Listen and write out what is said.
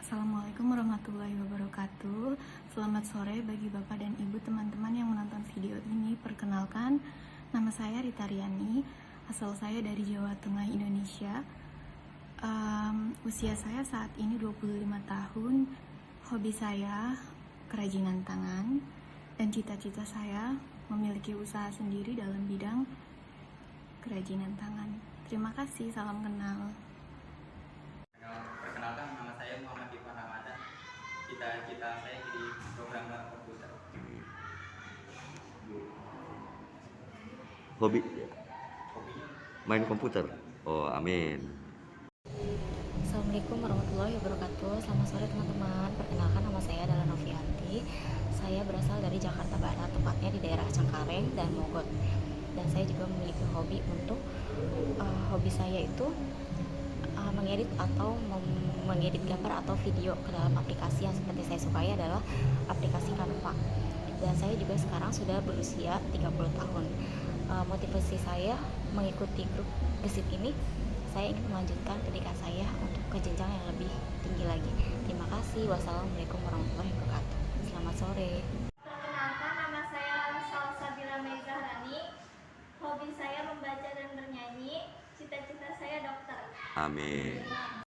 Assalamualaikum warahmatullahi wabarakatuh. Selamat sore bagi Bapak dan Ibu teman-teman yang menonton video ini. Perkenalkan, nama saya Rita Riani. Asal saya dari Jawa Tengah, Indonesia. Usia saya saat ini 25 tahun. Hobi saya kerajinan tangan. Dan cita-cita saya memiliki usaha sendiri dalam bidang kerajinan tangan. Terima kasih, salam kenal. Perkenalkan, nama saya Muhammad Irfan Ramadan. Cita-cita saya jadi programmer komputer. Hobi Hobinya main komputer. Oh, amin. Assalamualaikum warahmatullahi wabarakatuh. Selamat sore teman-teman. Perkenalkan, nama saya adalah Novianti. Saya berasal dari Jakarta Barat, tepatnya di daerah Cengkareng dan Mogot. Dan saya juga memiliki hobi untuk hobi saya itu mengedit atau mengedit gambar atau video ke dalam aplikasi yang seperti saya sukai adalah aplikasi Canva. Dan saya juga sekarang sudah berusia 30 tahun. Motivasi saya mengikuti grup gesit ini, saya ingin melanjutkan pendidikan saya untuk ke jenjang yang lebih tinggi lagi. Terima kasih. Wassalamualaikum warahmatullahi wabarakatuh. Selamat sore. Perkenalkan, nama saya Salsabila Meizahrani. Hobi saya membaca dan bernyanyi. Cita-cita saya dokter. Amin.